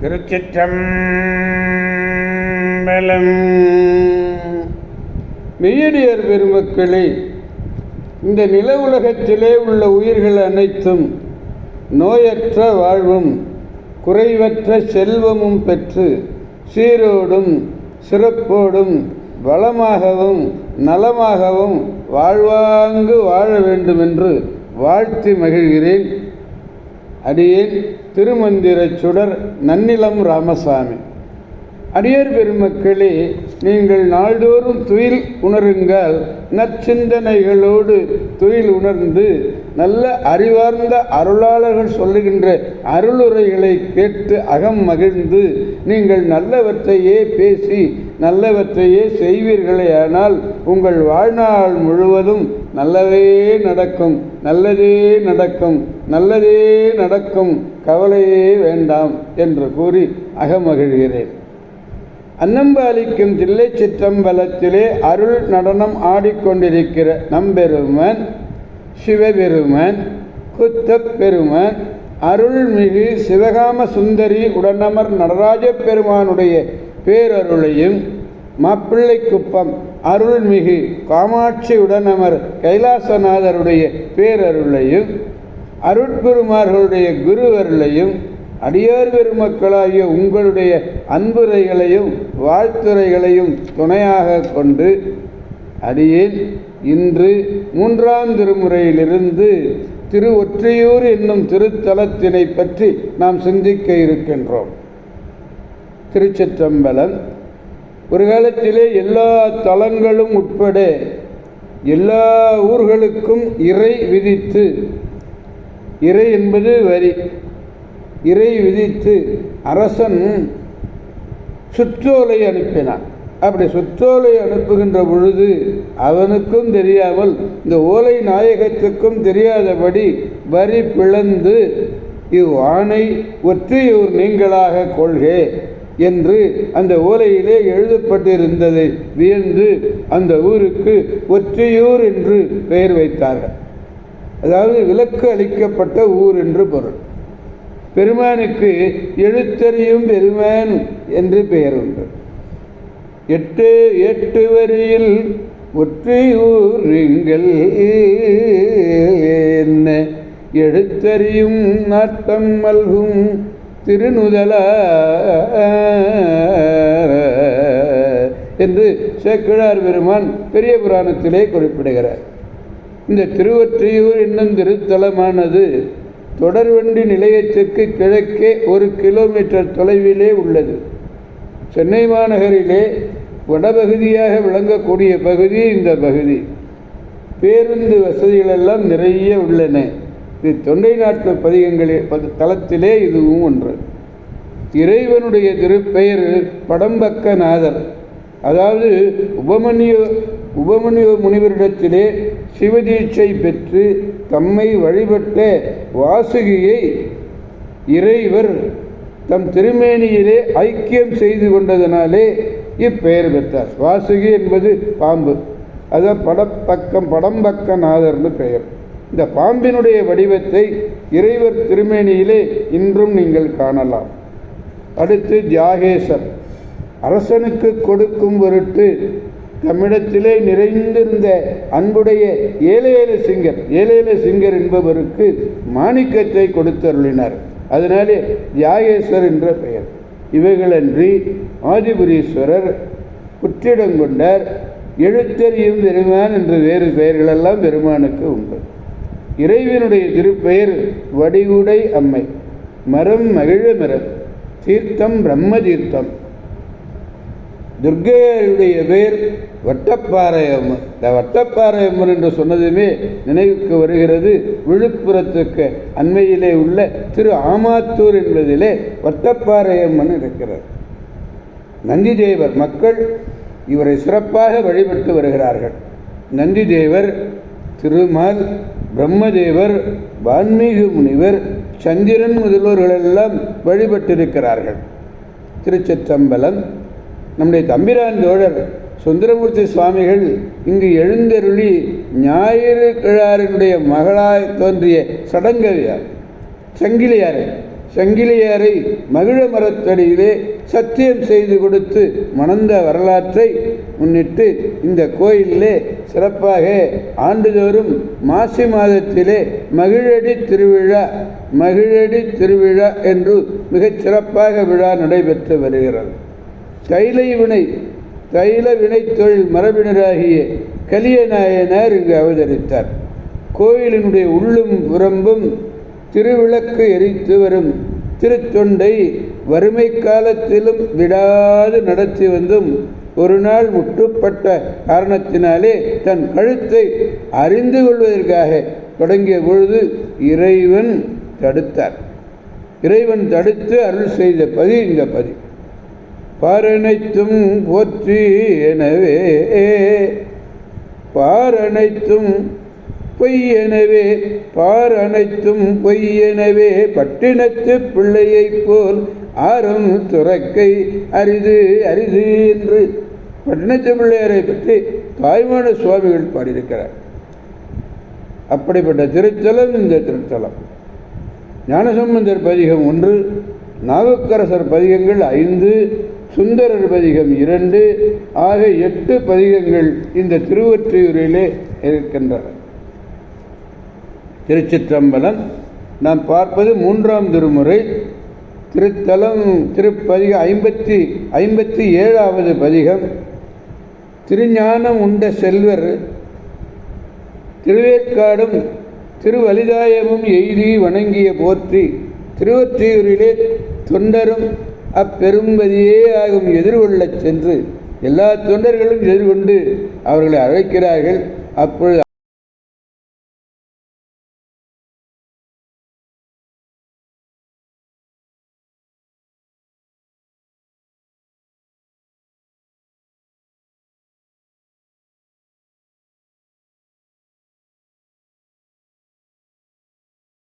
திருச்சிற்றம்பலம். மெய்யடியார் பெருமக்களே, இந்த நில உலகத்திலே உள்ள உயிர்கள் அனைத்தும் நோயற்ற வாழ்வும் குறைவற்ற செல்வமும் பெற்று சீரோடும் சிறப்போடும் வளமாகவும் நலமாகவும் வாழ்வாங்கு வாழ வேண்டுமென்று வாழ்த்தி மகிழ்கிறேன். அடியேன் திருமந்திரச் சுடர் நன்னிலம் ராமசாமி. அடியார் பெருமக்களே, நீங்கள் நாள்தோறும் துயில் உணருங்கள். நற்சிந்தனைகளோடு துயில் உணர்ந்து நல்ல அறிவார்ந்த அருளாளர்கள் சொல்லுகின்ற அருளுரைகளை கேட்டு அகம் மகிழ்ந்து நீங்கள் நல்லவற்றையே பேசி நல்லவற்றையே செய்வீர்களே, ஆனால் உங்கள் வாழ்நாள் முழுவதும் நல்லதே நடக்கும், நல்லதே நடக்கும், நல்லதே நடக்கும், கவலையே வேண்டாம் என்று கூறி அகமகிழ்கிறேன். அன்னம்பாலிக்கும் தில்லை சிற்றம்பலத்திலே அருள் நடனம் ஆடிக்கொண்டிருக்கிற நம்பெருமான் சிவபெருமான் குத்தப் பெருமான் அருள்மிகு சிவகாம சுந்தரி உடனமர் நடராஜ பெருமானுடைய பேரருளையும், மாப்பிள்ளைக்குப்பம் அருள்மிகு காமாட்சி உடனமர் கைலாசநாதருடைய பேரருளையும், அருட்குருமார்களுடைய குருவருளையும், அடியார் பெருமக்களாகிய உங்களுடைய அன்புரைகளையும் வாழ்த்துரைகளையும் துணையாக கொண்டு அடியேன் இன்று 3ஆம் திருமுறையிலிருந்து திரு ஒற்றையூர் என்னும் திருத்தலத்தினை பற்றி நாம் சிந்திக்க இருக்கின்றோம். திருச்சிற்றம்பலம். ஒரு காலத்திலே எல்லா தலங்களும் உட்பட எல்லா ஊர்களுக்கும் இறை விதித்து, இறை என்பது வரி, இறை விதித்து அரசன் சுற்றோலை அனுப்பினான். அப்படி சுற்றோலை அனுப்புகின்ற பொழுது அவனுக்கும் தெரியாமல் இந்த ஓலை நாயகத்துக்கும் தெரியாதபடி வரி பிளந்து இவ்வாணை ஒற்றையூர் நீங்களாக கொள்கே என்று அந்த ஓலையிலே எழுதப்பட்டிருந்ததை வியந்து அந்த ஊருக்கு ஒற்றையூர் என்று பெயர் வைத்தார்கள். அதாவது விலக்கு அளிக்கப்பட்ட ஊர் என்று பொருள். பெருமானுக்கு எழுத்தறியும் பெருமான் என்று பெயர் உண்டு. 8 வரியில் ஒற்றையூர் நீங்கள் என்ன எழுத்தறியும் நாட்டம் மல்கும் திருநுதல என்று சேக்கிழார் பெருமான் பெரிய புராணத்திலே குறிப்பிடுகிறார். இந்த திருவொற்றையூர் என்னும் திருத்தலமானது தொடர்வண்டி நிலையத்திற்கு கிழக்கே 1 கிலோமீட்டர் தொலைவிலே உள்ளது. சென்னை மாநகரிலே வடபகுதியாக விளங்கக்கூடிய பகுதி இந்த பகுதி. பேருந்து வசதிகளெல்லாம் நிறைய உள்ளன. இது தொண்டை நாட்டு பதிகங்களில் தலத்திலே இதுவும் ஒன்று. இறைவனுடைய திருப்பெயர் படம்பக்கநாதர். அதாவது உபமன்யு முனிவரிடத்திலே சிவதீட்சை பெற்று தம்மை வழிபட்ட வாசுகியை இறைவர் தம் திருமேனியிலே ஐக்கியம் செய்து கொண்டதனாலே இப்பெயர் பெற்றார். வாசுகி என்பது பாம்பு, அதான் படம்பக்கநாதர்னு பெயர். இந்த பாம்பினுடைய வடிவத்தை இறைவர் திருமேனியிலே இன்றும் நீங்கள் காணலாம். அடுத்து தியாகேசர். அரசனுக்கு கொடுக்கும் பொருட்டு தம்மிடத்திலே நிறைந்திருந்த அன்புடைய ஏலேல சிங்கர் என்பவருக்கு மாணிக்கத்தை கொடுத்தருளினார். அதனாலே தியாகேஸ்வர் என்ற பெயர். இவைகளன்றி ஆதிபுரீஸ்வரர், புற்றிடங்கொண்டார், எழுத்தறியும் பெருமான் என்ற வேறு பெயர்களெல்லாம் பெருமானுக்கு உண்டு. இறைவனுடைய திருப்பெயர் வடிவுடை அம்மை, மரம் மகிழ மரம், தீர்த்தம் பிரம்ம தீர்த்தம். துர்க்கையுடைய பெயர் வட்டப்பாறையம்மன். இந்த வட்டப்பாறையம்மன் என்று சொன்னதுமே நினைவுக்கு வருகிறது விழுப்புரத்துக்கு அண்மையிலே உள்ள திரு ஆமாத்தூர் என்பதிலே வட்டப்பாறையம்மன் இருக்கிறார். நந்திதேவர் மக்கள் இவரை சிறப்பாக வழிபட்டு வருகிறார்கள். நந்திதேவர், திருமால், பிரம்மதேவர், வான்மீகு முனிவர், சந்திரன் முதல்வர்களெல்லாம் வழிபட்டிருக்கிறார்கள். திருச்சிற்றம்பலம். நம்முடைய தம்பிரான் தோழர் சுந்தரமூர்த்தி சுவாமிகள் இங்கு எழுந்தருளி ஞாயிறு கிழாரினுடைய மகளாய் தோன்றிய சடங்கவியார், சங்கிலியாரை மகிழ மரத்தடியிலே சத்தியம் செய்து கொடுத்து மணந்த வரலாற்றை முன்னிட்டு இந்த கோயிலிலே சிறப்பாக ஆண்டுதோறும் மாசி மாதத்திலே மகிழடி திருவிழா என்று மிகச் சிறப்பாக விழா நடைபெற்று வருகிறது. தைல வினை தொழில் மரபினராகிய கலியநாயனார் இங்கு அவதரித்தார். கோயிலினுடைய உள்ளும் புறம்பும் திருவிளக்கு எரித்து வரும் திருத்தொண்டை வறுமை காலத்திலும் விடாது நடத்தி வந்தும் ஒரு நாள் முட்டுப்பட்ட காரணத்தினாலே தன் கழுத்தை அறிந்து கொள்வதற்காக தொடங்கிய பொழுது இறைவன் தடுத்து அருள் செய்த பதி இந்த பதி. பாரனைத்தும் போற்றி எனவே பாரனைத்தும் பொய்யெனவே பட்டினத்து பிள்ளையைப் போல் ஆறும் துறக்கை அரிது என்று பட்டினத்து பிள்ளையாரை பற்றி தாய்மான சுவாமிகள் பாடியிருக்கிறார். அப்படிப்பட்ட திருத்தலம் இந்த திருத்தலம். ஞானசம்பந்தர் பதிகம் 1, நாவுக்கரசர் பதிகங்கள் 5, சுந்தரர் பதிகம் 2 ஆக 8 பதிகங்கள் இந்த திருவொற்றியூரிலே இருக்கின்றன. திருச்சிற்றம்பலம். நாம் பார்ப்பது 3ஆம் திருமுறை திருத்தலம் திருப்பதிகம் 57வது பதிகம். திருஞானம் உண்ட செல்வர் திருவேற்காடும் திருவலிதாயமும் எய்தி வணங்கிய போற்றி திருவொற்றியூரிலே தொண்டரும் அப்பெரும்பதியே ஆகும் எதிர்கொள்ளச் சென்று எல்லா தொண்டர்களும் எதிர்கொண்டு அவர்களை அழைக்கிறார்கள். அப்பொழுது